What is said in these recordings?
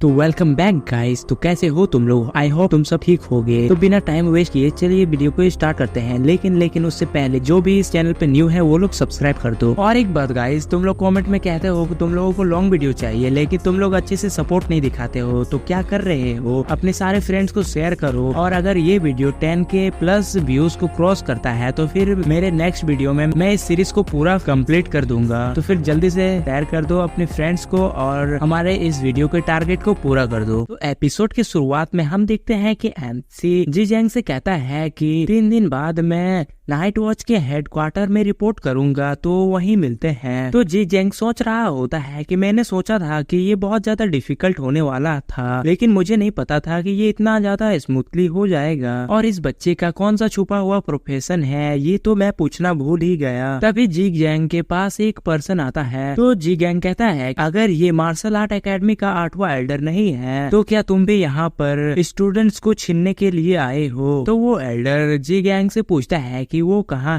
तो welcome back guys. तो कैसे हो तुम लोग? आई होप तुम सब ठीक होगे। तो बिना टाइम वेस्ट किए चलिए वीडियो को स्टार्ट करते हैं। लेकिन उससे पहले जो भी इस चैनल पे न्यू है वो लोग सब्सक्राइब कर दो। और एक बात गाइस, तुम लोग कमेंट में कहते हो कि तुम लोगों को लॉन्ग वीडियो चाहिए, लेकिन तुम लोग अच्छे से सपोर्ट नहीं दिखाते हो। तो क्या कर रहे हो? अपने सारे फ्रेंड्स को शेयर करो। और अगर ये वीडियो 10K प्लस व्यूज को क्रॉस करता है तो फिर मेरे नेक्स्ट वीडियो में मैं इस सीरीज को पूरा कंप्लीट कर दूंगा। तो फिर जल्दी से शेयर कर दो अपने फ्रेंड्स को और हमारे इस वीडियो के टारगेट को पूरा कर दो। तो एपिसोड की शुरुआत में हम देखते हैं कि एमसी जी जैंग से कहता है कि 3 दिन बाद मैं नाइट वॉच के हेडक्वार्टर में रिपोर्ट करूंगा, तो वहीं मिलते हैं। तो जी जैंग सोच रहा होता है कि मैंने सोचा था कि ये बहुत ज्यादा डिफिकल्ट होने वाला था, लेकिन मुझे नहीं पता था कि ये इतना ज्यादा स्मूथली हो जाएगा। और इस बच्चे का कौन सा छुपा हुआ प्रोफेशन है ये तो मैं पूछना भूल ही गया। तभी जी जैंग के पास एक पर्सन आता है। तो जी जैंग कहता है अगर ये मार्शल आर्ट एकेडमी का 8वां एल्डर नहीं है तो क्या तुम भी यहाँ पर स्टूडेंट्स को छीनने के लिए आए हो? तो वो एल्डर जी गैंग से पूछता है कि वो कहाँ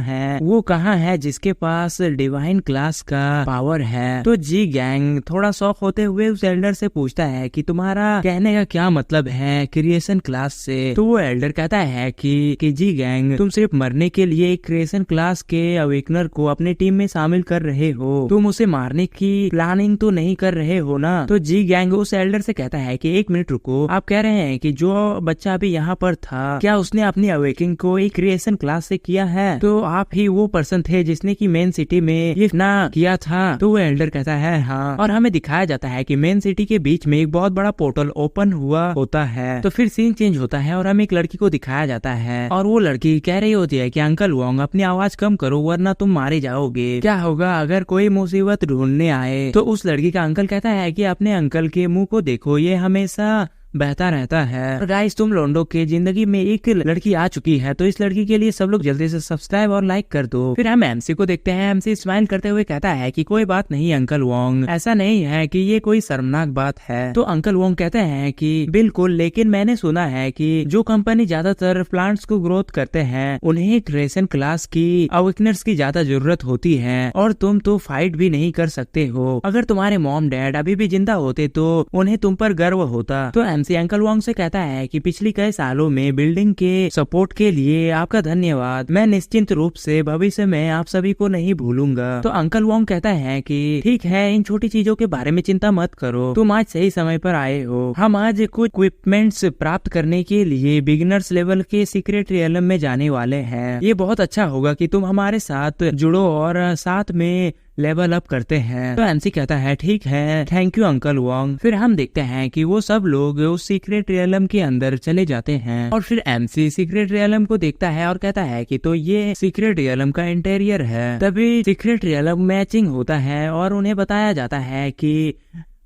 है जिसके पास डिवाइन क्लास का पावर है। तो जी गैंग थोड़ा शॉक होते हुए उस एल्डर से पूछता है कि तुम्हारा कहने का क्या मतलब है क्रिएशन क्लास से? तो वो एल्डर कहता है कि जी गैंग तुम सिर्फ मरने के लिए एक क्रिएशन क्लास के अवेकनर को अपने टीम में शामिल कर रहे हो, तुम उसे मारने की प्लानिंग तो नहीं कर रहे हो ना? तो जी गैंग उस एल्डर से कहता है कि एक मिनट रुको, आप कह रहे हैं कि जो बच्चा अभी यहाँ पर था क्या उसने अपनी अवेकिंग को एक क्रिएशन क्लास से किया है? तो आप ही वो पर्सन थे जिसने की मेन सिटी में ये ना किया था? तो वो एल्डर कहता है हाँ। और हमें दिखाया जाता है कि मेन सिटी के बीच में एक बहुत बड़ा पोर्टल ओपन हुआ होता है। तो फिर सीन चेंज होता है और हमें एक लड़की को दिखाया जाता है और वो लड़की कह रही होती है कि अंकल वोंग अपनी आवाज कम करो वरना तुम मारे जाओगे। क्या होगा अगर कोई मुसीबत ढूंढने आए? तो उस लड़की का अंकल कहता है कि अपने अंकल के मुंह को देखो, ये हमेशा बहता रहता है। और गाइस तुम लोंडो के जिंदगी में एक लड़की आ चुकी है, तो इस लड़की के लिए सब लोग जल्दी से सब्सक्राइब और लाइक कर दो। फिर हम एमसी को देखते हैं। एमसी स्माइल करते हुए कहता है कि कोई बात नहीं अंकल वोंग, ऐसा नहीं है कि ये कोई शर्मनाक बात है। तो अंकल वोंग कहते हैं कि बिल्कुल, लेकिन मैंने सुना है कि जो कंपनी ज्यादातर प्लांट्स को ग्रोथ करते हैं उन्हें क्रिएशन क्लास की अवेकनर्स की ज्यादा जरूरत होती है और तुम तो फाइट भी नहीं कर सकते हो। अगर तुम्हारे मॉम डैड अभी भी जिंदा होते तो उन्हें तुम पर गर्व होता। तो एमसी अंकल वोंग से कहता है कि पिछली कई सालों में बिल्डिंग के सपोर्ट के लिए आपका धन्यवाद। मैं निश्चित रूप से भविष्य में आप सभी को नहीं भूलूंगा। तो अंकल वोंग कहता है कि ठीक है, इन छोटी चीजों के बारे में चिंता मत करो, तुम आज सही समय पर आए हो। हम आज कुछ इक्विपमेंट्स प्राप्त करने के लिए बिगिनर्स लेवल के सीक्रेट रियलम में जाने वाले हैं। ये बहुत अच्छा होगा कि तुम हमारे साथ जुड़ो और साथ में लेवल अप करते हैं। तो एमसी कहता है ठीक है, थैंक यू अंकल वोंग। फिर हम देखते हैं कि वो सब लोग उस सीक्रेट रियलम के अंदर चले जाते हैं और फिर एमसी सीक्रेट रियलम को देखता है और कहता है कि तो ये सीक्रेट रियलम का इंटीरियर है। तभी सीक्रेट रियलम मैचिंग होता है और उन्हें बताया जाता है कि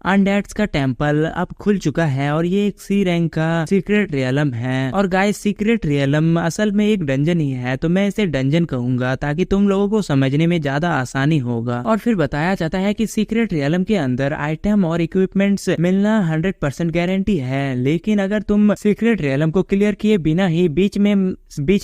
अनडेड्स का टेम्पल अब खुल चुका है और ये एक सी रैंक का सीक्रेट रियलम है। और गाइस सीक्रेट रियलम असल में एक डंजन ही है, तो मैं इसे डंजन कहूंगा ताकि तुम लोगों को समझने में ज्यादा आसानी होगा। और फिर बताया जाता है कि सीक्रेट रियलम के अंदर आइटम और इक्विपमेंट्स मिलना 100% गारंटी है, लेकिन अगर तुम सीक्रेट रियलम को क्लियर किए बिना ही बीच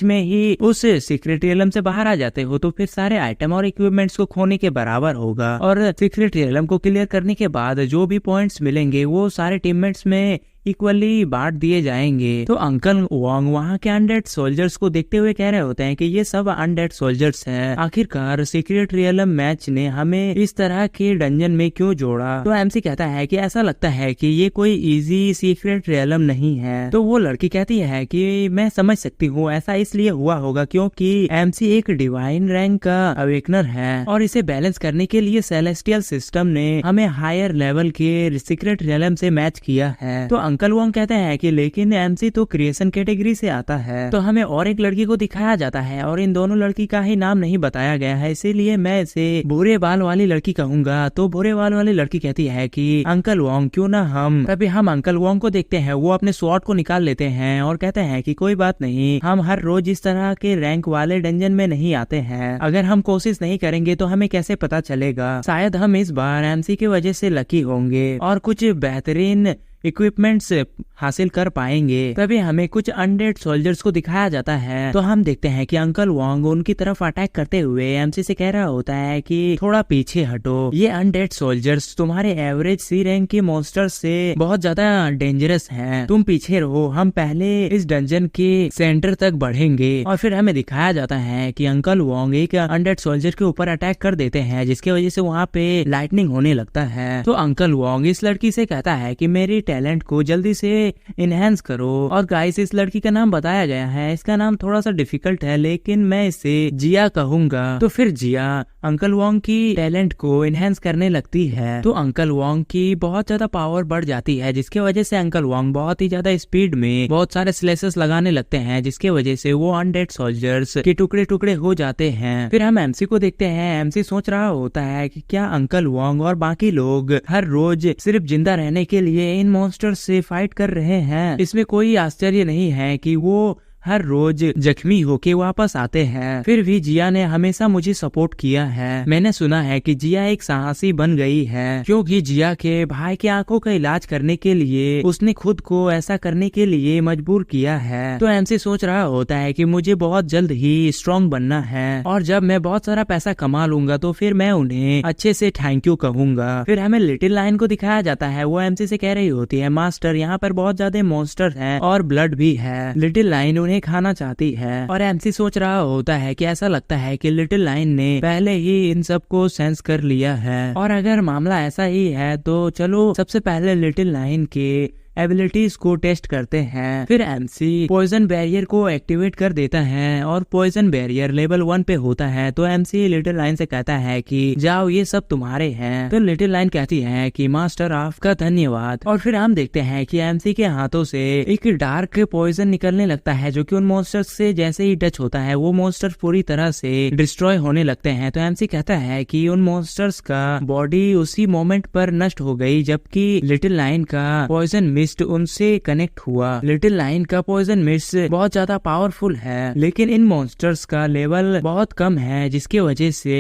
में ही उस सीक्रेट रियलम से बाहर आ जाते हो तो फिर सारे आइटम और इक्विपमेंट्स को खोने के बराबर होगा। और सीक्रेट रियलम को क्लियर करने के बाद जो भी पॉइंट्स मिलेंगे वो सारे टीममेट्स में इक्वली बांट दिए जाएंगे। तो अंकल वोंग वहाँ के अनडेड सोल्जर्स को देखते हुए कह रहे होते हैं कि ये सब अनडेड सोल्जर्स हैं। आखिरकार सीक्रेट रियलम मैच ने हमें इस तरह के डंजन में क्यों जोड़ा? तो एमसी कहता है कि ऐसा लगता है कि ये कोई इजी सीक्रेट रियलम नहीं है। तो वो लड़की कहती है कि मैं समझ सकती हूँ, ऐसा इसलिए हुआ होगा क्योंकि एमसी एक डिवाइन रैंक का अवेकनर है और इसे बैलेंस करने के लिए सेलेस्टियल सिस्टम ने हमें हायर लेवल के सीक्रेट रियलम से मैच किया है। तो अंकल वोंग कहते हैं कि लेकिन एमसी तो क्रिएशन कैटेगरी से आता है। तो हमें और एक लड़की को दिखाया जाता है और इन दोनों लड़की का ही नाम नहीं बताया गया है, इसीलिए मैं इसे भूरे बाल वाली लड़की कहूंगा। तो भूरे बाल वाली लड़की कहती है कि अंकल वोंग क्यों ना हम। तभी हम अंकल वोंग को देखते हैं, वो अपने स्वॉर्ड को निकाल लेते हैं और कहते हैं कि कोई बात नहीं, हम हर रोज इस तरह के रैंक वाले डंजन में नहीं आते हैं। अगर हम कोशिश नहीं करेंगे तो हमें कैसे पता चलेगा? शायद हम इस बार एमसी की वजह से लकी होंगे और कुछ बेहतरीन इक्विपमेंट्स हासिल कर पाएंगे। तभी हमें कुछ अनडेड सोल्जर्स को दिखाया जाता है। तो हम देखते हैं कि अंकल वांग उनकी तरफ अटैक करते हुए एमसी से कह रहा होता है कि थोड़ा पीछे हटो, ये अनडेड सोल्जर्स तुम्हारे एवरेज सी रैंक के मॉन्स्टर्स से बहुत ज्यादा डेंजरस हैं, तुम पीछे रहो, हम पहले इस डंजन के सेंटर तक बढ़ेंगे। और फिर हमें दिखाया जाता है कि अंकल वांग एक अनडेड सोल्जर के ऊपर अटैक कर देते हैं, जिसकी वजह से वहाँ पे लाइटनिंग होने लगता है। तो अंकल वांग इस लड़की से कहता है कि मेरी टैलेंट को जल्दी से इनहेंस करो। और गाइस, इस लड़की का नाम बताया गया है, इसका नाम थोड़ा सा डिफिकल्ट है, लेकिन मैं इसे जिया कहूंगा। तो फिर जिया अंकल वांग की टैलेंट को इनहेंस करने लगती है। तो अंकल वांग की बहुत ज्यादा पावर बढ़ जाती है, जिसके वजह से अंकल वांग बहुत ही ज्यादा स्पीड में बहुत सारे स्लेसेस लगाने लगते हैं, जिसके वजह से वो अनडेड सोल्जर्स के टुकड़े टुकड़े हो जाते हैं। फिर हम एमसी को देखते हैं। एमसी सोच रहा होता है कि क्या अंकल वांग और बाकी लोग हर रोज सिर्फ जिंदा रहने के लिए इन मॉन्स्टर्स से फाइट कर रहे हैं। इसमें कोई आश्चर्य नहीं है कि वो हर रोज जख्मी होके वापस आते हैं। फिर भी जिया ने हमेशा मुझे सपोर्ट किया है। मैंने सुना है कि जिया एक साहसी बन गई है, क्योंकि जिया के भाई की आंखों का इलाज करने के लिए उसने खुद को ऐसा करने के लिए मजबूर किया है। तो एमसी सोच रहा होता है कि मुझे बहुत जल्द ही स्ट्रॉन्ग बनना है, और जब मैं बहुत सारा पैसा कमा लूंगा तो फिर मैं उन्हें अच्छे से थैंक यू कहूंगा। फिर हमें लिटिल लाइन को दिखाया जाता है। वो एमसी से कह रही होती है, मास्टर यहाँ पर बहुत ज्यादा मॉन्स्टर हैं और ब्लड भी है। लिटिल लाइन उन्हें खाना चाहती है, और एमसी सोच रहा होता है कि ऐसा लगता है कि लिटिल लाइन ने पहले ही इन सब को सेंस कर लिया है, और अगर मामला ऐसा ही है तो चलो सबसे पहले लिटिल लाइन के एबिलिटीज को टेस्ट करते हैं। फिर एमसी पॉइजन बैरियर को एक्टिवेट कर देता है, और पॉइजन बैरियर लेवल 1 पे होता है। तो एमसी लिटिल लाइन से कहता है कि जाओ, ये सब तुम्हारे हैं। तो लिटिल लाइन कहती है कि मास्टर आपका धन्यवाद। और फिर हम देखते हैं कि एमसी के हाथों से एक डार्क पॉइजन निकलने लगता है, जो कि उन मॉन्स्टर्स से जैसे ही टच होता है वो मॉन्स्टर पूरी तरह से डिस्ट्रॉय होने लगते हैं। तो एमसी कहता है कि उन मॉन्स्टर्स का बॉडी उसी मोमेंट पर नष्ट हो गई, जबकि लिटिल लाइन का पॉइजन उनसे कनेक्ट हुआ। लिटिल लाइन का पॉइजन मिस्ट बहुत ज्यादा पावरफुल है, लेकिन इन मॉन्स्टर्स का लेवल बहुत कम है, जिसकी वजह से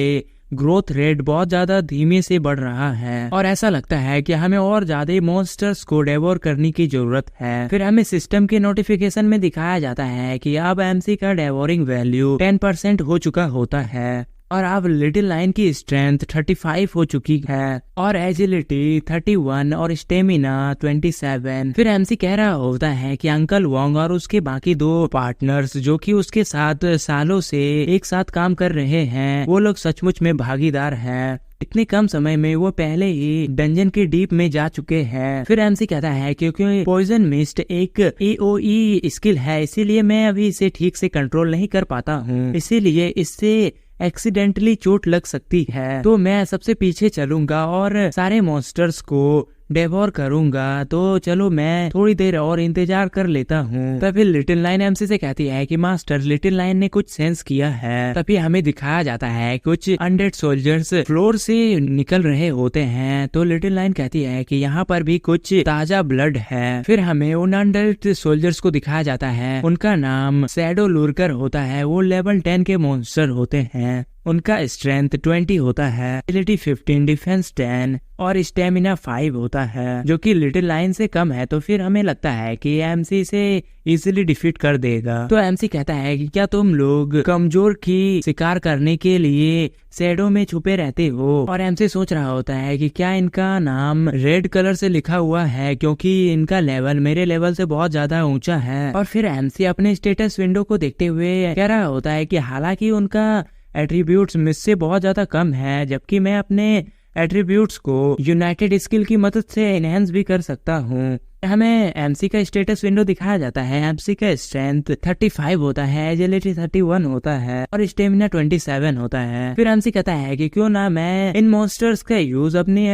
ग्रोथ रेट बहुत ज्यादा धीमे से बढ़ रहा है, और ऐसा लगता है कि हमें और ज्यादा मॉन्स्टर्स को डेवोर करने की जरूरत है। फिर हमें सिस्टम के नोटिफिकेशन में दिखाया जाता है कि अब एमसी का डेवोरिंग वैल्यू 10% हो चुका होता है, और अब लिटिल लाइन की स्ट्रेंथ 35 हो चुकी है, और एजिलिटी 31 और स्टेमिना 27। फिर एमसी कह रहा होता है कि अंकल वांग और उसके बाकी 2 पार्टनर्स जो कि उसके साथ सालों से एक साथ काम कर रहे हैं, वो लोग सचमुच में भागीदार हैं। इतने कम समय में वो पहले ही डंजन के डीप में जा चुके हैं। फिर एमसी कहता है क्योंकि पॉइजन मिस्ट एक AOE स्किल है, इसीलिए मैं अभी इसे ठीक से कंट्रोल नहीं कर पाता हूँ, इसीलिए इससे एक्सीडेंटली चोट लग सकती है। तो मैं सबसे पीछे चलूंगा और सारे मॉन्स्टर्स को डेवोर करूंगा। तो चलो मैं थोड़ी देर और इंतजार कर लेता हूँ। तभी लिटिल लाइन एमसी से कहती है कि मास्टर, लिटिल लाइन ने कुछ सेंस किया है। तभी हमें दिखाया जाता है कुछ अनडेड सोल्जर्स फ्लोर से निकल रहे होते हैं। तो लिटिल लाइन कहती है कि यहाँ पर भी कुछ ताजा ब्लड है। फिर हमें उन अनडेड सोल्जर्स को दिखाया जाता है। उनका नाम शैडो लूरकर होता है। वो लेवल 10 के मॉन्स्टर होते हैं। उनका स्ट्रेंथ 20 होता है, एबिलिटी 15, डिफेंस 10 और स्टेमिना 5 होता है, जो कि लिटिल लाइन से कम है। तो फिर हमें लगता है कि एमसी से इजीली डिफीट कर देगा। तो एमसी कहता है कि क्या तुम लोग कमजोर की शिकार करने के लिए शैडो में छुपे रहते हो? और एमसी सोच रहा होता है कि क्या इनका नाम रेड कलर से लिखा हुआ है, क्योंकि इनका लेवल मेरे लेवल से बहुत ज्यादा ऊंचा है। और फिर एमसी अपने स्टेटस विंडो को देखते हुए कह रहा होता है कि हालांकि उनका एट्रीब्यूट्स मुझसे बहुत ज्यादा कम है, जबकि मैं अपने एट्रीब्यूट्स को यूनाइटेड स्किल की मदद से एनहेंस भी कर सकता हूँ। हमें एमसी का स्टेटस विंडो दिखाया जाता है। एमसी का स्ट्रेंथ 35 होता है, एजिलिटी 31 होता है और स्टेमिना 27 होता है। फिर एमसी कहता है कि क्यों ना मैं इन मॉन्स्टर्स का यूज अपनी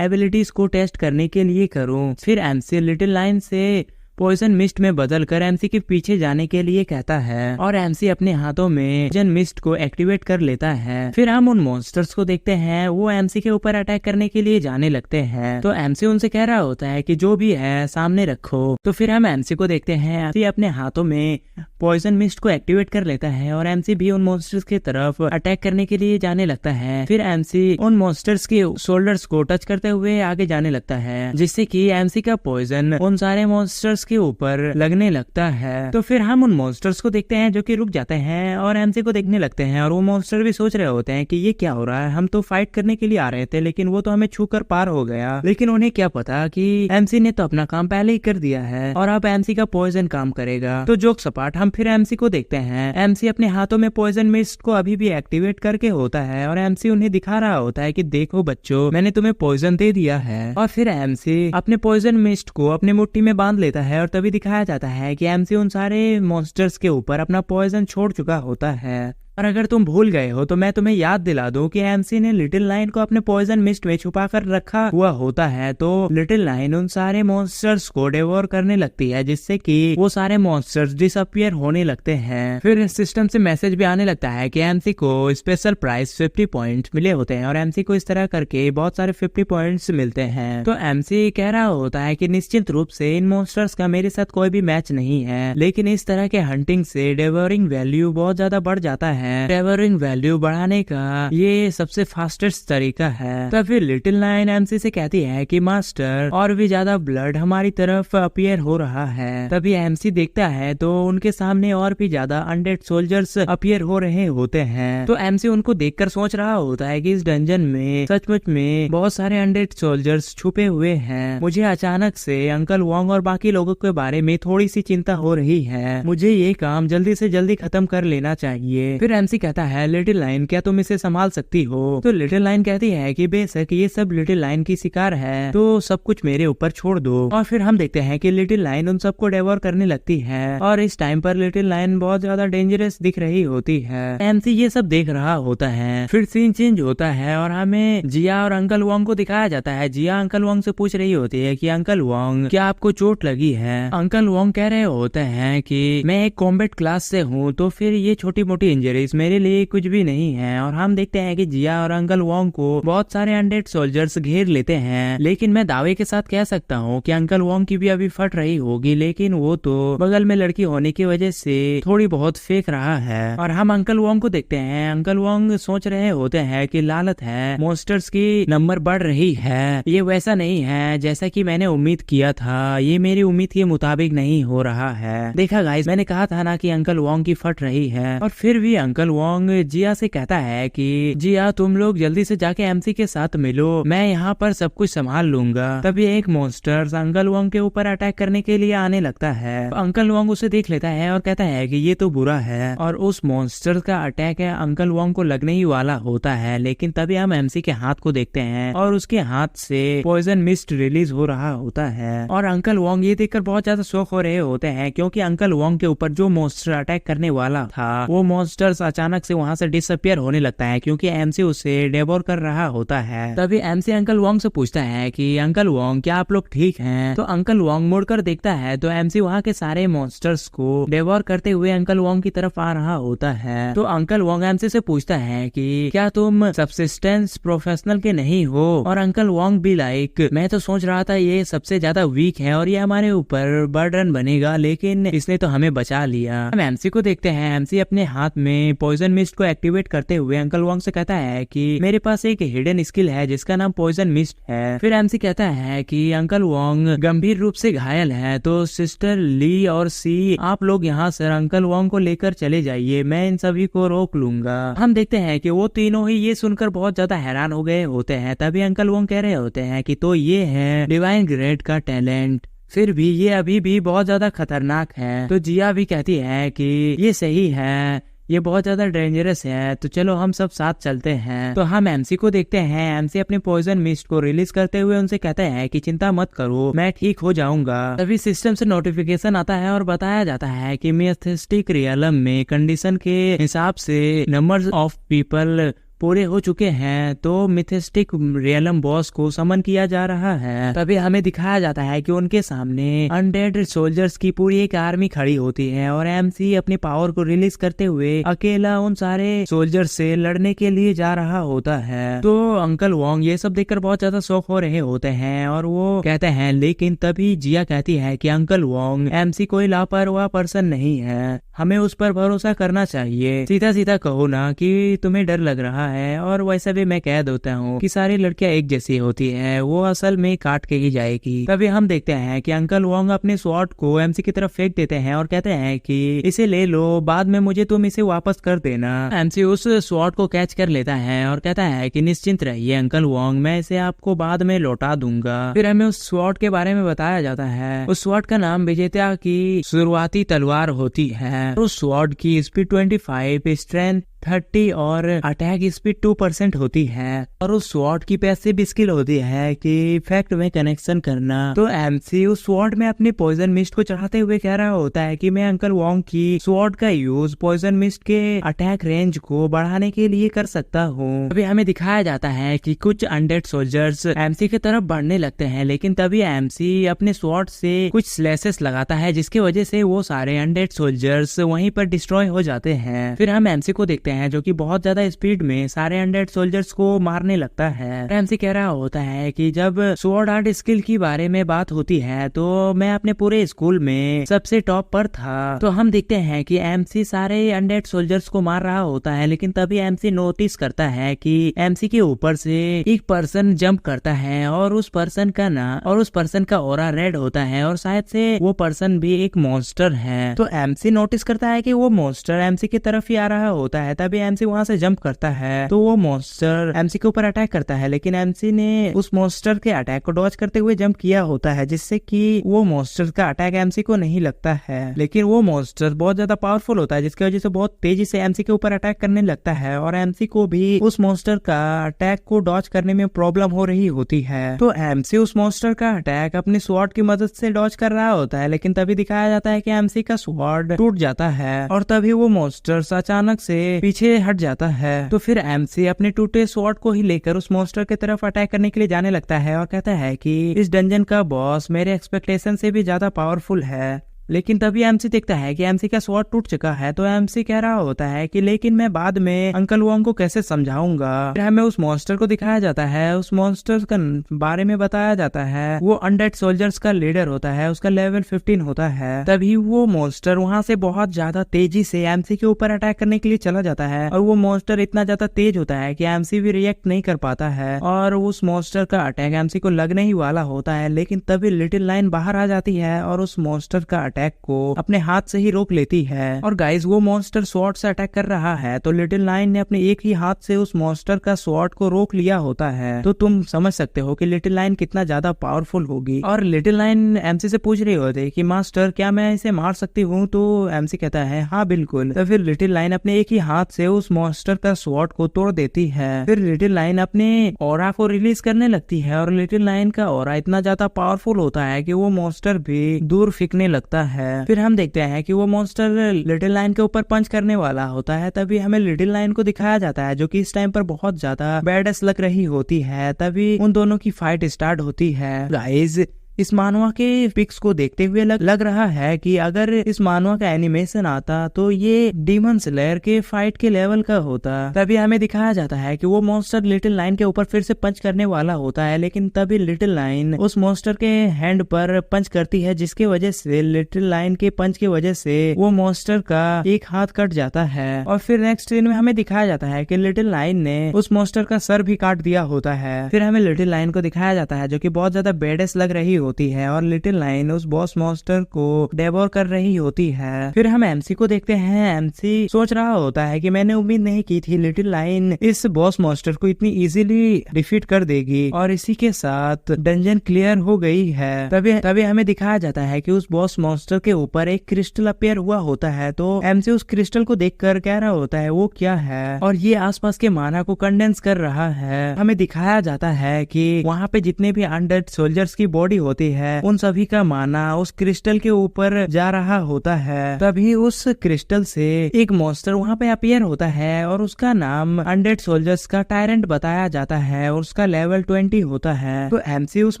एबिलिटीज को टेस्ट करने के लिए करूं। फिर एमसी लिटिल लाइन से पॉइजन मिस्ट में बदलकर एमसी के पीछे जाने के लिए कहता है और एमसी अपने हाथों में पॉइजन मिस्ट को एक्टिवेट कर लेता है। फिर हम उन मॉन्स्टर्स को देखते हैं, वो एमसी के ऊपर अटैक करने के लिए जाने लगते हैं। तो एमसी उनसे कह रहा होता है कि जो भी है सामने रखो। तो फिर हम एमसी को देखते हैं, एमसी अपने हाथों में पॉइजन मिस्ट को एक्टिवेट कर लेता है और एमसी भी उन मॉन्स्टर्स की तरफ अटैक करने के लिए जाने लगता है। फिर एमसी उन मॉन्स्टर्स के शोल्डर्स को टच करते हुए आगे जाने लगता है, जिससे कि एमसी का पॉइजन उन सारे मॉन्स्टर्स के ऊपर लगने लगता है। तो फिर हम उन मॉन्स्टर्स को देखते हैं जो कि रुक जाते हैं और एमसी को देखने लगते हैं, और वो मॉन्स्टर भी सोच रहे होते हैं कि ये क्या हो रहा है, हम तो फाइट करने के लिए आ रहे थे लेकिन वो तो हमें छू कर पार हो गया। लेकिन उन्हें क्या पता कि एमसी ने तो अपना काम पहले ही कर दिया है और अब एमसी का पॉइजन काम करेगा। तो जोक सपाट हम फिर एमसी को देखते हैं, एमसी अपने हाथों में पॉइजन मिस्ट को अभी भी एक्टिवेट करके होता है और एमसी उन्हें दिखा रहा होता है कि देखो बच्चों, मैंने तुम्हें पॉइजन दे दिया है। और फिर एमसी अपने पॉइजन मिस्ट को अपने मुट्ठी में बांध लेता है और तभी दिखाया जाता है कि एमसी उन सारे मॉन्स्टर्स के ऊपर अपना पॉइजन छोड़ चुका होता है। और अगर तुम भूल गए हो तो मैं तुम्हें याद दिला दूं कि एमसी ने लिटिल लाइन को अपने पॉइजन मिस्ट में छुपा कर रखा हुआ होता है। तो लिटिल लाइन उन सारे मॉन्स्टर्स को डिवोर करने लगती है, जिससे कि वो सारे मॉन्स्टर्स डिसअपियर होने लगते हैं। फिर सिस्टम से मैसेज भी आने लगता है कि एमसी को स्पेशल प्राइस 50 पॉइंट मिले होते हैं और एमसी को इस तरह करके बहुत सारे 50 पॉइंट्स मिलते हैं। तो एमसी कह रहा होता है कि निश्चित रूप से इन मॉन्स्टर्स का मेरे साथ कोई भी मैच नहीं है, लेकिन इस तरह के हंटिंग से डिवोरिंग वैल्यू बहुत ज्यादा बढ़ जाता है। डिवोरिंग वैल्यू बढ़ाने का ये सबसे फास्टेस्ट तरीका है। तब फिर लिटिल लाइन एमसी से कहती है कि मास्टर, और भी ज्यादा ब्लड हमारी तरफ अपीयर हो रहा है। तभी एमसी देखता है तो उनके सामने और भी ज्यादा अनडेड सोल्जर्स अपीयर हो रहे होते हैं। तो एमसी उनको देखकर सोच रहा होता है कि इस डंजन में सचमुच में बहुत सारे अनडेड सोल्जर्स छुपे हुए हैं। मुझे अचानक से अंकल वोंग और बाकी लोगों के बारे में थोड़ी सी चिंता हो रही है, मुझे ये काम जल्दी से जल्दी खत्म कर लेना चाहिए। फिर एमसी कहता है, लिटिल लाइन क्या तुम इसे संभाल सकती हो? तो लिटिल लाइन कहती है कि बेशक ये सब लिटिल लाइन की शिकार है, तो सब कुछ मेरे ऊपर छोड़ दो। और फिर हम देखते हैं कि लिटिल लाइन उन सबको डिवोर करने लगती है और इस टाइम पर लिटिल लाइन बहुत ज्यादा डेंजरस दिख रही होती है। एमसी ये सब देख रहा होता है। फिर सीन चेंज होता है और हमें जिया और अंकल वोंग को दिखाया जाता है। जिया अंकल वोंग से पूछ रही होती है कि अंकल वोंग, क्या आपको चोट लगी है? अंकल वोंग कह रहे होते हैं कि मैं एक कॉम्बैट क्लास से हूँ, तो फिर ये छोटी मोटी इंजरीज मेरे लिए कुछ भी नहीं है। और हम देखते हैं कि जिया और अंकल वोंग को बहुत सारे अनडेड सोल्जर्स घेर लेते हैं, लेकिन मैं दावे के साथ कह सकता हूँ कि अंकल वोंग की भी अभी फट रही होगी, लेकिन वो तो बगल में लड़की होने की वजह से थोड़ी बहुत फेंक रहा है। और हम अंकल वोंग को देखते हैं, अंकल वोंग सोच रहे होते हैं कि लालत है, मॉन्स्टर्स की नंबर बढ़ रही है, ये वैसा नहीं है जैसा कि मैंने उम्मीद किया था, ये मेरी उम्मीद के मुताबिक नहीं हो रहा है। देखा गाइस, मैंने कहा था ना कि अंकल वोंग की फट रही है। और फिर भी अंकल वोंग जिया से कहता है कि जिया, तुम लोग जल्दी से जाके एमसी के साथ मिलो, मैं यहाँ पर सब कुछ संभाल लूंगा। तभी एक मॉन्स्टर अंकल वोंग के ऊपर अटैक करने के लिए आने लगता है। अंकल वोंग उसे देख लेता है और कहता है कि ये तो बुरा है, और उस मॉन्स्टर का अटैक है अंकल वोंग को लगने ही वाला होता है। लेकिन तभी हम एमसी के हाथ को देखते हैं और उसके हाथ से पॉइजन मिस्ट रिलीज हो रहा होता है। और अंकल वोंग ये देखकर बहुत ज्यादा शौक हो रहे होते हैं, क्योंकि अंकल वोंग के ऊपर जो मॉन्स्टर अटैक करने वाला था वो मॉन्स्टर्स अचानक से वहां से डिसअपियर होने लगता है, क्योंकि एमसी उसे डिवोर कर रहा होता है। तभी एमसी अंकल वोंग से पूछता है कि अंकल वोंग, क्या आप लोग ठीक हैं? तो अंकल वोंग मुड़कर देखता है तो एमसी वहां के सारे मॉन्स्टर्स को डिवोर करते हुए अंकल वोंग की तरफ आ रहा होता है। तो अंकल वोंग एमसी से पूछता है कि क्या तुम सबसिस्टेंस प्रोफेशनल के नहीं हो? और अंकल वोंग भी लाइक, मैं तो सोच रहा था ये सबसे ज्यादा वीक है और ये हमारे ऊपर बर्डन बनेगा, लेकिन इसने तो हमें बचा लिया। हम एमसी को देखते हैं, एमसी अपने हाथ में पॉइजन मिस्ट को एक्टिवेट करते हुए अंकल वोंग से कहता है कि मेरे पास एक हिडन स्किल है जिसका नाम पॉइजन मिस्ट है। फिर एमसी कहता है कि अंकल वोंग गंभीर रूप से घायल है, तो सिस्टर ली और सी, आप लोग यहाँ से अंकल वोंग को लेकर चले जाइए, मैं इन सभी को रोक लूंगा। हम देखते हैं कि वो तीनों ही ये सुनकर बहुत ज्यादा हैरान हो गए होते हैं। तभी अंकल वोंग कह रहे होते हैं कि तो ये है डिवाइन ग्रेड का टैलेंट, फिर भी ये अभी भी बहुत ज्यादा खतरनाक है। तो जिया भी कहती है कि ये सही है, ये बहुत ज्यादा डेंजरस है, तो चलो हम सब साथ चलते हैं। तो हम एमसी को देखते हैं, एमसी अपने पॉइजन मिस्ट को रिलीज करते हुए उनसे कहते हैं कि चिंता मत करो, मैं ठीक हो जाऊंगा। तभी सिस्टम से नोटिफिकेशन आता है और बताया जाता है कि मेथेस्टिक रियलम में कंडीशन के हिसाब से नंबर्स ऑफ पीपल पूरे हो चुके हैं तो मिथेस्टिक रियलम बॉस को समन किया जा रहा है। तभी हमें दिखाया जाता है कि उनके सामने अनडेड सोल्जर्स की पूरी एक आर्मी खड़ी होती है और एमसी अपने पावर को रिलीज करते हुए अकेला उन सारे सोल्जर्स से लड़ने के लिए जा रहा होता है। तो अंकल वोंग ये सब देखकर बहुत ज्यादा शौक हो रहे होते हैं और वो कहते हैं, लेकिन तभी जिया कहती है कि अंकल वोंग एमसी कोई लापरवाह पर्सन नहीं है, हमें उस पर भरोसा करना चाहिए। सीधा सीधा कहो ना कि तुम्हें डर लग रहा है, और वैसे भी मैं कह देता हूँ कि सारी लड़कियां एक जैसी होती है, वो असल में काट के ही जाएगी। तभी हम देखते हैं कि अंकल वोंग अपने स्वॉर्ड को एमसी की तरफ फेंक देते हैं और कहते हैं कि इसे ले लो, बाद में मुझे तुम इसे वापस कर देना। एमसी उस स्वॉर्ड को कैच कर लेता है और कहता है कि निश्चिंत रहिए अंकल वोंग, मैं इसे आपको बाद में लौटा दूंगा। फिर हमें उस स्वॉर्ड के बारे में बताया जाता है। उस स्वॉर्ड का नाम विजेता की शुरुआती तलवार होती है। उस स्वॉर्ड की स्पीड 25, स्ट्रेंथ 30 और अटैक स्पीड 2% होती है। और उस स्वॉर्ड की पैसिव स्किल होती है कि इफेक्ट में कनेक्शन करना। तो एमसी उस स्वॉर्ड में अपनी पॉइजन मिस्ट को चढ़ाते हुए कह रहा होता है कि मैं अंकल वोंग की स्वॉर्ड का यूज पॉइजन मिस्ट के अटैक रेंज को बढ़ाने के लिए कर सकता हूँ। अभी हमें दिखाया जाता है कि कुछ अनडेड सोल्जर्स एमसी की तरफ बढ़ने लगते हैं, लेकिन तभी एमसी अपने स्वॉर्ड से कुछ स्लैशेस लगाता है, जिसकी वजह से वो सारे अनडेड सोल्जर्स वहीं पर डिस्ट्रॉय हो जाते हैं। फिर हम एमसी को देखते हैं जो कि बहुत ज्यादा स्पीड में सारे अनडेड सोल्जर्स को मारने लगता है। एमसी कह रहा होता है कि जब स्वॉर्ड आर्ट स्किल की बारे में बात होती है तो मैं अपने पूरे स्कूल में सबसे टॉप पर था। तो हम देखते हैं कि एमसी सारे अनडेड सोल्जर्स को मार रहा होता है, लेकिन तभी एमसी नोटिस करता है कि एमसी के ऊपर से एक पर्सन जंप करता है और उस पर्सन का ऑरा रेड होता है और शायद से वो पर्सन भी एक मॉन्स्टर है। तो एमसी नोटिस करता है कि वो मॉन्स्टर एमसी की तरफ ही आ रहा होता है। तभी एमसी वहां से जंप करता है तो वो मॉन्स्टर एमसी के ऊपर अटैक करता है, लेकिन एमसी ने उस मॉन्स्टर के अटैक को डॉज करते हुए जंप किया होता है, जिससे कि वो मॉन्स्टर का अटैक एमसी को नहीं लगता है। लेकिन वो मॉन्स्टर बहुत ज्यादा पावरफुल होता है, जिसकी वजह से बहुत तेजी से एमसी के ऊपर अटैक करने लगता है और एमसी को भी उस मॉन्स्टर का अटैक को डॉज करने में प्रॉब्लम हो रही होती है। तो एमसी उस मॉन्स्टर का अटैक अपनी स्वॉर्ड की मदद से डॉज कर रहा होता है, लेकिन तभी दिखाया जाता है कि एमसी का स्वॉर्ड टूट जाता है और तभी वो मॉन्स्टर अचानक से पीछे हट जाता है। तो फिर एमसी अपने टूटे स्वॉर्ड को ही लेकर उस मॉन्स्टर की तरफ अटैक करने के लिए जाने लगता है और कहता है कि इस डंजन का बॉस मेरे एक्सपेक्टेशन से भी ज्यादा पावरफुल है। लेकिन तभी एमसी देखता है कि एमसी का स्वॉर्ड टूट चुका है। तो एमसी कह रहा होता है कि लेकिन मैं बाद में अंकल वोंग को कैसे समझाऊंगा। फिर हमें उस मॉन्स्टर को दिखाया जाता है। उस मॉन्स्टर का बारे में बताया जाता है। वो अनडेड सोल्जर्स का लीडर होता है, उसका लेवल 15 होता है। तभी वो मॉन्स्टर वहां से बहुत ज्यादा तेजी से एमसी के ऊपर अटैक करने के लिए चला जाता है और वो मॉन्स्टर इतना ज्यादा तेज होता है कि एमसी भी रिएक्ट नहीं कर पाता है और उस मॉन्स्टर का अटैक एमसी को लगने ही वाला होता है। लेकिन तभी लिटिल लाइन बाहर आ जाती है और उस मॉन्स्टर का अटैक को अपने हाथ से ही रोक लेती है। और गाइस वो मॉन्स्टर स्वॉर्ड से अटैक कर रहा है, तो लिटिल लाइन ने अपने एक ही हाथ से उस मॉन्स्टर का स्वॉर्ड को रोक लिया होता है। तो तुम समझ सकते हो कि लिटिल लाइन कितना ज्यादा पावरफुल होगी। और लिटिल लाइन एमसी से पूछ रही होती कि मास्टर क्या मैं इसे मार सकती हूँ। तो एमसी कहता है हाँ बिल्कुल। तो फिर लिटिल लाइन अपने एक ही हाथ से उस मॉन्स्टर का स्वॉर्ड को तोड़ देती है। फिर लिटिल लाइन अपने ऑरा को रिलीज करने लगती है और लिटिल लाइन का ऑरा इतना ज्यादा पावरफुल होता है कि वो मॉन्स्टर भी दूर फेंकने लगता है। फिर हम देखते हैं कि वो मॉन्स्टर लिटिल लाइन के ऊपर पंच करने वाला होता है। तभी हमें लिटिल लाइन को दिखाया जाता है जो कि इस टाइम पर बहुत ज्यादा बैडस लग रही होती है। तभी उन दोनों की फाइट स्टार्ट होती है। गाइस इस मानवा के पिक्स को देखते हुए लग रहा है कि अगर इस मानवा का एनिमेशन आता तो ये डीमन स्लेयर के फाइट के लेवल का होता। तभी हमें दिखाया जाता है कि वो मॉन्स्टर लिटिल लाइन के ऊपर फिर से पंच करने वाला होता है, लेकिन तभी लिटिल लाइन उस मॉन्स्टर के हैंड पर पंच करती है, जिसकी वजह से लिटिल लाइन के पंच की वजह से वो मॉन्स्टर का एक हाथ कट जाता है। और फिर नेक्स्ट सीन में हमें दिखाया जाता है कि लिटिल लाइन ने उस मॉन्स्टर का सर भी काट दिया होता है। फिर हमें लिटिल लाइन को दिखाया जाता है जो कि बहुत ज्यादा बेडेस लग रही होती है और लिटिल लाइन उस बॉस मॉन्स्टर को डेवोर कर रही होती है। फिर हम एमसी को देखते हैं। एमसी सोच रहा होता है कि मैंने उम्मीद नहीं की थी लिटिल लाइन इस बॉस मॉन्स्टर को इतनी इजीली डिफीट कर देगी और इसी के साथ डंजन क्लियर हो गई है। तभी हमें दिखाया जाता है कि उस बॉस मॉन्स्टर के ऊपर एक क्रिस्टल अपेयर हुआ होता है। तो एमसी उस क्रिस्टल को देखकर कह रहा होता है वो क्या है और ये आसपास के माना को कंडेंस कर रहा है। हमें दिखाया जाता है कि वहाँ पे जितने भी अनडेड सोल्जर्स की बॉडी होती होती है उन सभी का माना उस क्रिस्टल के ऊपर जा रहा होता है। तभी उस क्रिस्टल से एक मॉन्स्टर वहाँ पे अपीयर होता है और उसका नाम अनडेड सोल्जर्स का टायरेंट बताया जाता है और उसका लेवल 20 होता है। तो एमसी उस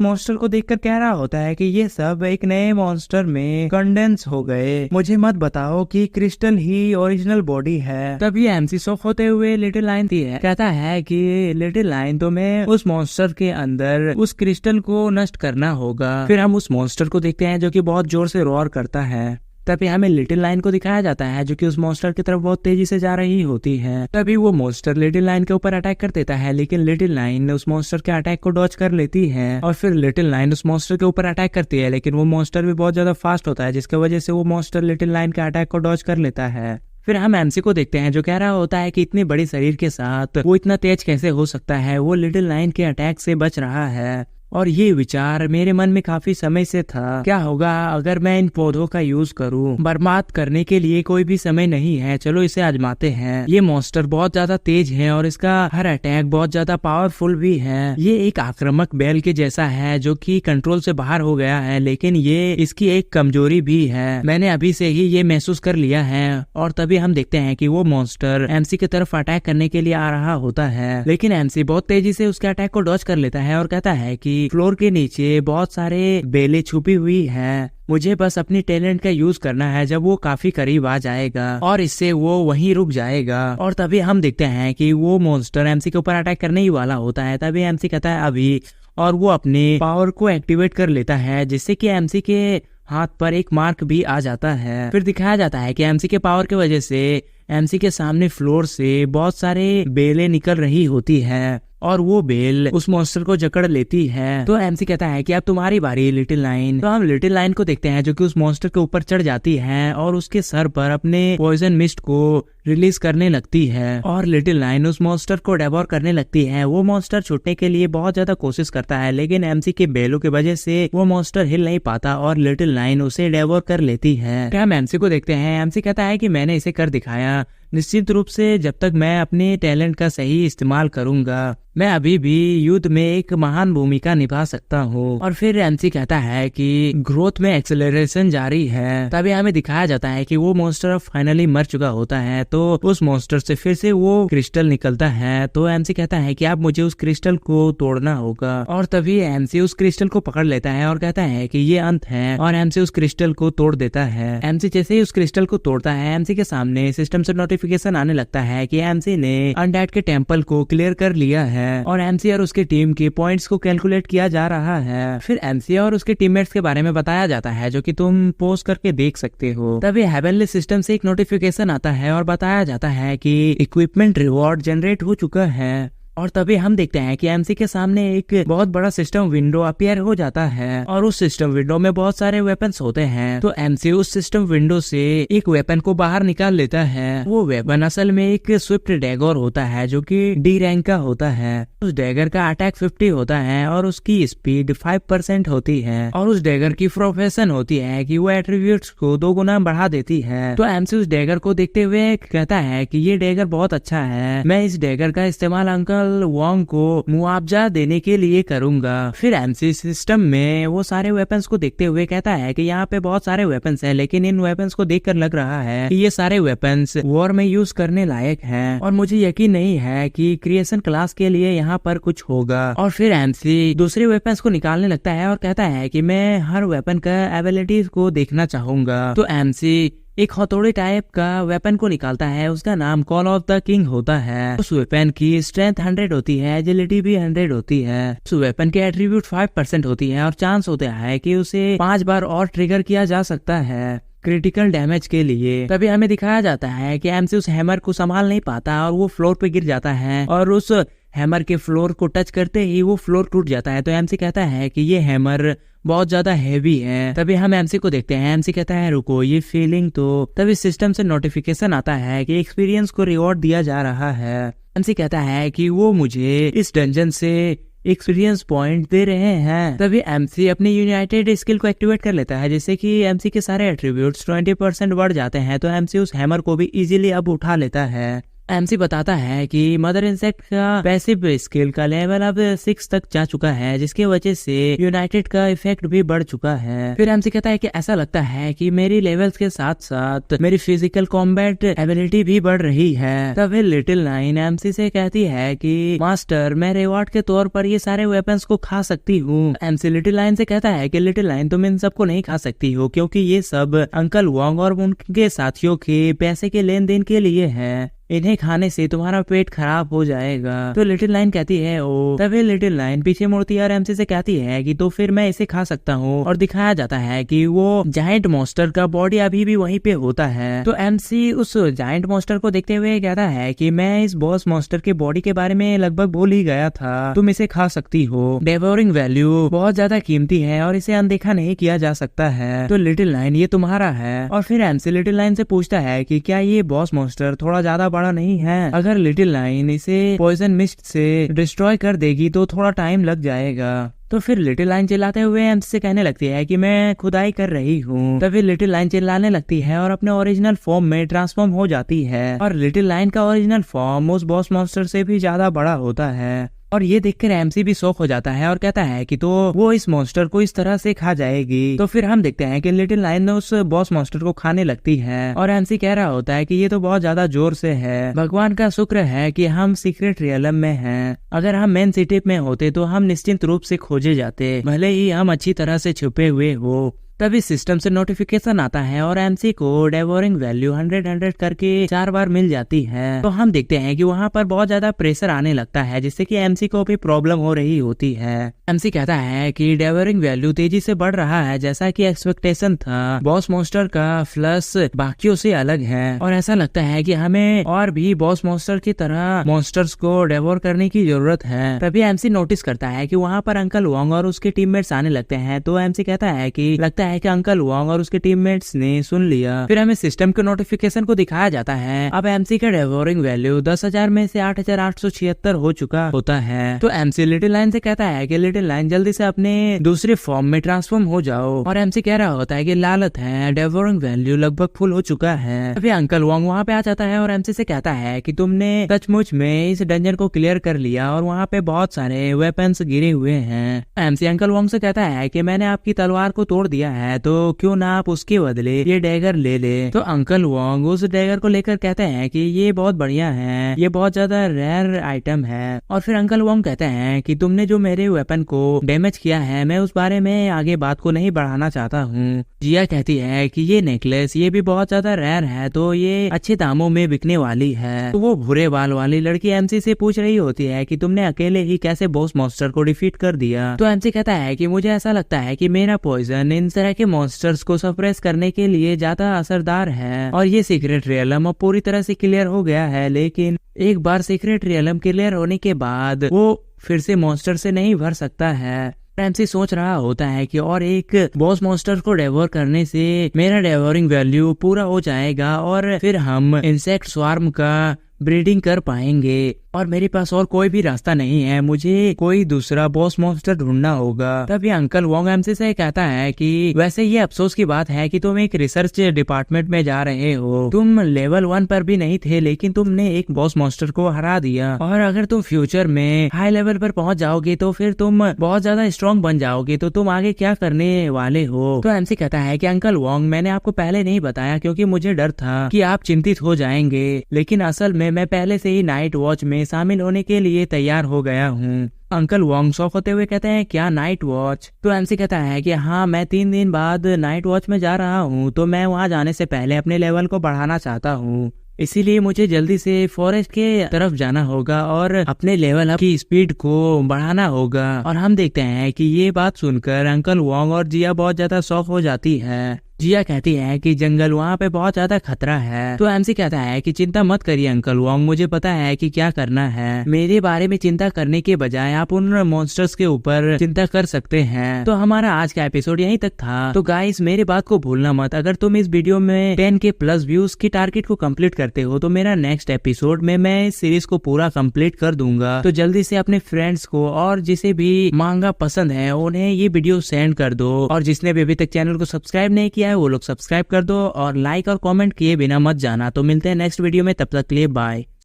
मॉन्स्टर को देखकर कह रहा होता है कि ये सब एक नए मॉन्स्टर में कंडेंस हो गए, मुझे मत बताओ कि क्रिस्टल ही ओरिजिनल बॉडी है। तभी एमसी शॉक होते हुए लिटिल लाइन कहता है कि लिटिल लाइन तुम्हें उस मॉन्स्टर के अंदर उस क्रिस्टल को नष्ट करना होगा। फिर हम उस मॉन्स्टर को देखते हैं जो कि बहुत जोर से रोर करता है। तभी हमें लिटिल लाइन को दिखाया जाता है जो कि उस मॉन्स्टर की तरफ बहुत तेजी से जा रही होती है। तभी वो मॉन्स्टर लिटिल लाइन के ऊपर अटैक कर देता है, लेकिन लिटिल लाइन उस मॉन्स्टर के अटैक को डॉज कर लेती है और फिर लिटिल लाइन उस मॉन्स्टर के ऊपर अटैक करती है, लेकिन वो मॉन्स्टर भी बहुत ज्यादा फास्ट होता है जिसकी वजह से वो मॉन्स्टर लिटिल लाइन के अटैक को डॉज कर लेता है। फिर हम एमसी को देखते हैं जो कह रहा होता है कि इतनी बड़ी शरीर के साथ वो इतना तेज कैसे हो सकता है, वो लिटिल लाइन के अटैक से बच रहा है। और ये विचार मेरे मन में काफी समय से था, क्या होगा अगर मैं इन पौधों का यूज करूं? बर्बाद करने के लिए कोई भी समय नहीं है, चलो इसे आजमाते हैं। ये मॉन्स्टर बहुत ज्यादा तेज है और इसका हर अटैक बहुत ज्यादा पावरफुल भी है। ये एक आक्रामक बैल के जैसा है जो कि कंट्रोल से बाहर हो गया है, लेकिन ये इसकी एक कमजोरी भी है, मैंने अभी से ही ये महसूस कर लिया है। और तभी हम देखते हैं कि वो मॉन्स्टर एमसी की तरफ अटैक करने के लिए आ रहा होता है, लेकिन एमसी बहुत तेजी से उसके अटैक को डॉज कर लेता है और कहता है कि फ्लोर के नीचे बहुत सारे बेलें छुपी हुई हैं, मुझे बस अपनी टैलेंट का यूज करना है, जब वो काफी करीब आ जाएगा और इससे वो वहीं रुक जाएगा। और तभी हम देखते हैं कि वो मॉन्स्टर एमसी के ऊपर अटैक करने ही वाला होता है। तभी एमसी कहता है अभी, और वो अपने पावर को एक्टिवेट कर लेता है जिससे कि एमसी के हाथ पर एक मार्क भी आ जाता है। फिर दिखाया जाता है कि एमसी के पावर की वजह से एमसी के सामने फ्लोर से बहुत सारे बेलें निकल रही होती है और वो बेल उस मॉन्स्टर को जकड़ लेती है। तो एमसी कहता है कि अब तुम्हारी बारी लिटिल लाइन। तो हम लिटिल लाइन को देखते हैं जो कि उस मॉन्स्टर के ऊपर चढ़ जाती है और उसके सर पर अपने पॉइजन मिस्ट को रिलीज करने लगती है और लिटिल लाइन उस मॉन्स्टर को डेवोर करने लगती है। वो मॉन्स्टर छूटने के लिए बहुत ज्यादा कोशिश करता है, लेकिन एमसी के बेलों की वजह से वो मॉन्स्टर हिल नहीं पाता और लिटिल लाइन उसे डेवोर कर लेती है। हम एमसी को देखते हैं, एमसी कहता है कि मैंने इसे कर दिखाया, निश्चित रूप से जब तक मैं अपने टैलेंट का सही इस्तेमाल करूंगा मैं अभी भी युद्ध में एक महान भूमिका निभा सकता हूँ। और फिर एमसी कहता है कि ग्रोथ में एक्सेलरेशन जारी है। तभी हमें दिखाया जाता है कि वो मॉन्स्टर फाइनली मर चुका होता है, तो उस मॉन्स्टर से फिर से वो क्रिस्टल निकलता है। तो एमसी कहता है कि अब मुझे उस क्रिस्टल को तोड़ना होगा और तभी एमसी उस क्रिस्टल को पकड़ लेता है और कहता है कि ये अंत है और एमसी उस क्रिस्टल को तोड़ देता है। एमसी जैसे ही उस क्रिस्टल को तोड़ता है, एमसी के सामने सिस्टम से नोटिफिकेशन आने लगता है कि एमसी ने अनडेड के टेम्पल को क्लियर कर लिया है और एमसी और उसके टीम के पॉइंट्स को कैलकुलेट किया जा रहा है। फिर एमसी और उसके टीममेट्स के बारे में बताया जाता है जो कि तुम पोस्ट करके देख सकते हो। तभी हेवनली सिस्टम से एक नोटिफिकेशन आता है और बताया जाता है कि इक्विपमेंट रिवॉर्ड जनरेट हो चुका है। और तभी हम देखते हैं कि एमसी के सामने एक बहुत बड़ा सिस्टम विंडो अपीयर हो जाता है और उस सिस्टम विंडो में बहुत सारे वेपन्स होते हैं। तो एमसी उस सिस्टम विंडो से एक वेपन को बाहर निकाल लेता है। वो वेपन असल में एक स्विफ्ट डैगर होता है जो कि डी रैंक का होता है। उस डैगर का अटैक 50 होता है और उसकी स्पीड 5% होती है और उस डैगर की प्रोफेशन होती है कि वो एट्रीब्यूट्स को 2 गुना बढ़ा देती है। तो एमसी उस डैगर को देखते हुए कहता है कि ये डैगर बहुत अच्छा है, मैं इस डैगर का इस्तेमाल अंकल वोंग को मुआवजा देने के लिए करूंगा। फिर एमसी सिस्टम में वो सारे वेपन्स को देखते हुए कहता है कि यहाँ पे बहुत सारे वेपन्स हैं, लेकिन इन वेपन्स को देखकर लग रहा है कि ये सारे वेपन्स वॉर में यूज करने लायक हैं और मुझे यकीन नहीं है कि क्रिएशन क्लास के लिए यहाँ पर कुछ होगा। और फिर एमसी दूसरे वेपन्स को निकालने लगता है और कहता है कि मैं हर वेपन का एबिलिटीज को देखना चाहूंगा। तो एमसी एक हथौड़ी टाइप का वेपन को निकालता है, उसका नाम कॉल ऑफ द किंग होता है। उस वेपन की स्ट्रेंथ 100 होती है, एजिलिटी भी 100 होती है। उस वेपन के एट्रीब्यूट 5% होती है और चांस होता है कि उसे 5 बार और ट्रिगर किया जा सकता है क्रिटिकल डैमेज के लिए। तभी हमें दिखाया जाता है कि एमसी उस हैमर को संभाल नहीं पाता और वो फ्लोर पे गिर जाता है और उस हैमर के फ्लोर को टच करते ही वो फ्लोर टूट जाता है। तो एमसी कहता है कि ये हैमर बहुत ज्यादा हैवी है। तभी हम एमसी को देखते हैं, एमसी कहता है रुको ये फीलिंग तो। तभी सिस्टम से नोटिफिकेशन आता है कि एक्सपीरियंस को रिवॉर्ड दिया जा रहा है। एमसी कहता है कि वो मुझे इस डंजन से एक्सपीरियंस पॉइंट दे रहे हैं। तभी एमसी अपनी यूनाइटेड स्किल को एक्टिवेट कर लेता है जिससे कि एमसी के सारे एट्रीब्यूट्स 20% बढ़ जाते हैं। तो एमसी उस हैमर को भी इजीली अब उठा लेता है एमसी बताता है कि मदर इंसेक्ट का पैसिव स्किल का लेवल अब 6 तक जा चुका है, जिसकी वजह से यूनाइटेड का इफेक्ट भी बढ़ चुका है। फिर एमसी कहता है कि ऐसा लगता है कि मेरी लेवल्स के साथ साथ मेरी फिजिकल कॉम्बैट एबिलिटी भी बढ़ रही है। तभी लिटिल नाइन एमसी से कहती है कि मास्टर, मैं रिवॉर्ड के तौर पर ये सारे वेपन्स को खा सकती हूँ। एमसी लिटिल नाइन से कहता है कि लिटिल नाइन, तुम इन सबको नहीं खा सकती हो क्योंकि ये सब अंकल वोंग और उनके साथियों के पैसे के लेन देन के लिए है। इन्हें खाने से तुम्हारा पेट खराब हो जाएगा। तो लिटिल नाइन कहती है ओ। तभी लिटिल नाइन पीछे मुड़ती है और एमसी से कहती है कि तो फिर मैं इसे खा सकता हूँ। और दिखाया जाता है कि वो जायंट मॉन्स्टर का बॉडी अभी भी वहीं पे होता है। तो एमसी उस जायंट मॉन्स्टर को देखते हुए कहता है कि मैं इस बॉस मॉन्स्टर के बॉडी के बारे में लगभग भूल ही गया था, तुम इसे खा सकती हो। डेवोरिंग वैल्यू बहुत ज्यादा कीमती है और इसे अनदेखा नहीं किया जा सकता है। तो लिटिल नाइन, ये तुम्हारा है। और फिर एमसी लिटिल नाइन से पूछता है कि क्या ये बॉस मॉन्स्टर थोड़ा ज्यादा बड़ा नहीं है? अगर लिटिल नाइन इसे पॉइजन मिस्ट से डिस्ट्रॉय कर देगी तो थोड़ा टाइम लग जाएगा। तो फिर लिटिल लाइन चिल्लाते हुए एमसी से कहने लगती है कि मैं खुदाई कर रही हूँ। तभी लिटिल लाइन चिल्लाने लगती है और अपने ओरिजिनल फॉर्म में ट्रांसफॉर्म हो जाती है। और लिटिल लाइन का ओरिजिनल फॉर्म उस बॉस मॉन्स्टर से भी ज्यादा बड़ा होता है। और ये देखकर एमसी भी शॉक हो जाता है और कहता है कि तो वो इस मॉन्स्टर को इस तरह से खा जाएगी। तो फिर हम देखते हैं कि लिटिल नाइन उस बॉस मॉन्स्टर को खाने लगती है और एमसी कह रहा होता है कि ये तो बहुत ज्यादा जोर से है। भगवान का शुक्र है कि हम सीक्रेट रियलम में हैं। अगर हम मेन सिटी में होते तो हम निश्चित रूप से खोजे जाते, भले ही हम अच्छी तरह से छुपे हुए हो। तभी सिस्टम से नोटिफिकेशन आता है और एमसी को डेवोरिंग वैल्यू 100 करके 4 बार मिल जाती है। तो हम देखते हैं कि वहाँ पर बहुत ज्यादा प्रेशर आने लगता है, जिससे कि एमसी को भी प्रॉब्लम हो रही होती है। एमसी कहता है कि डेवोरिंग वैल्यू तेजी से बढ़ रहा है जैसा कि एक्सपेक्टेशन था। बॉस मॉन्स्टर का फ्लश बाकियों से अलग है और ऐसा लगता है कि हमें और भी बॉस मॉन्स्टर की तरह मॉन्स्टर्स को डेवोर करने की जरूरत है। तभी एमसी नोटिस करता है कि वहाँ पर अंकल वोंग और उसके टीममेट्स आने लगते हैं। तो एमसी कहता है कि लगता है कि अंकल वोंग और उसके टीममेट्स ने सुन लिया। फिर हमें सिस्टम के नोटिफिकेशन को दिखाया जाता है। अब एमसी का डेवोरिंग वैल्यू 10,000 में से 8,876 हो चुका होता है। तो एमसी लिटिल लाइन से कहता है कि लिटिल लाइन जल्दी से अपने दूसरे फॉर्म में ट्रांसफॉर्म हो जाओ। और एमसी कह रहा होता है कि लालत है, डेवोरिंग वैल्यू लगभग फुल हो चुका है। अभी अंकल वोंग वहाँ पे आ जाता है और एमसी से कहता है कि तुमने सचमुच में इस डंजन को क्लियर कर लिया और वहाँ पे बहुत सारे वेपन्स गिरे हुए हैं। एमसी अंकल वोंग से कहता है कि मैंने आपकी तलवार को तोड़ दिया है, तो क्यों ना आप उसके बदले ये डैगर ले ले। तो अंकल वोंग उस डैगर को लेकर कहते हैं कि ये बहुत बढ़िया है, ये बहुत ज्यादा रेयर आइटम है। और फिर अंकल वोंग कहते हैं कि तुमने जो मेरे वेपन को डैमेज किया है, मैं उस बारे में आगे बात को नहीं बढ़ाना चाहता हूँ। जिया कहती है कि ये नेकलेस ये भी बहुत ज्यादा रेयर है, तो ये अच्छे दामों में बिकने वाली है। तो वो भूरे बाल वाली लड़की एमसी से पूछ रही होती है कि तुमने अकेले ही कैसे बॉस मॉन्स्टर को डिफीट कर दिया। तो एमसी कहता है कि मुझे ऐसा लगता है कि मेरा पॉइजन इन तरह के मॉन्स्टर्स को सप्रेस करने के लिए ज्यादा असरदार है और ये सीक्रेट रियलम अब पूरी तरह से क्लियर हो गया है। लेकिन एक बार सीक्रेट रियलम क्लियर होने के बाद वो फिर से मॉन्स्टर से नहीं भर सकता है। एमसी सोच रहा होता है कि और एक बॉस मॉन्स्टर को डेवोर करने से मेरा डेवोरिंग वैल्यू पूरा हो जाएगा और फिर हम इंसेक्ट स्वार्म का ब्रीडिंग कर पाएंगे। और मेरे पास और कोई भी रास्ता नहीं है, मुझे कोई दूसरा बॉस मॉन्स्टर ढूंढना होगा। तभी अंकल वोंग एमसी से कहता है कि वैसे ये अफसोस की बात है कि तुम एक रिसर्च डिपार्टमेंट में जा रहे हो। तुम लेवल 1 पर भी नहीं थे, लेकिन तुमने एक बॉस मॉन्स्टर को हरा दिया। और अगर तुम फ्यूचर में हाई लेवल पर पहुंच जाओगे तो फिर तुम बहुत ज्यादा स्ट्रॉन्ग बन जाओगे, तो तुम आगे क्या करने वाले हो। तो एमसी कहता है कि अंकल वोंग, मैंने आपको पहले नहीं बताया क्योंकि मुझे डर था कि आप चिंतित हो जाएंगे, लेकिन असल में मैं पहले से ही नाइट वॉच में शामिल होने के लिए तैयार हो गया हूँ। अंकल वोंग शॉक होते हुए कहते हैं क्या नाइट वॉच? तो एमसी कहता है कि हाँ, मैं 3 दिन बाद नाइट वॉच में जा रहा हूँ, तो मैं वहाँ जाने से पहले अपने लेवल को बढ़ाना चाहता हूँ, इसीलिए मुझे जल्दी से फॉरेस्ट के तरफ जाना होगा और अपने लेवल अप की स्पीड को बढ़ाना होगा। और हम देखते हैं कि ये बात सुनकर अंकल वोंग और जिया बहुत ज्यादा शॉक हो जाती है। जिया कहती है कि जंगल वहाँ पे बहुत ज्यादा खतरा है। तो एमसी कहता है कि चिंता मत करिए अंकल वोंग, मुझे पता है कि क्या करना है। मेरे बारे में चिंता करने के बजाय आप उन मॉन्स्टर्स के ऊपर चिंता कर सकते हैं। तो हमारा आज का एपिसोड यहीं तक था। तो गाइस, मेरी बात को भूलना मत, अगर तुम इस वीडियो में 10K प्लस व्यूज की टारगेट को कंप्लीट करते हो तो मेरा नेक्स्ट एपिसोड में मैं इस सीरीज को पूरा कंप्लीट कर दूंगा। तो जल्दी से अपने फ्रेंड्स को और जिसे भी मांगा पसंद है उन्हें ये वीडियो सेंड कर दो। और जिसने भी अभी तक चैनल को सब्सक्राइब नहीं किया है वो लोग सब्सक्राइब कर दो और लाइक और कमेंट किए बिना मत जाना। तो मिलते हैं नेक्स्ट वीडियो में, तब तक के लिए बाय।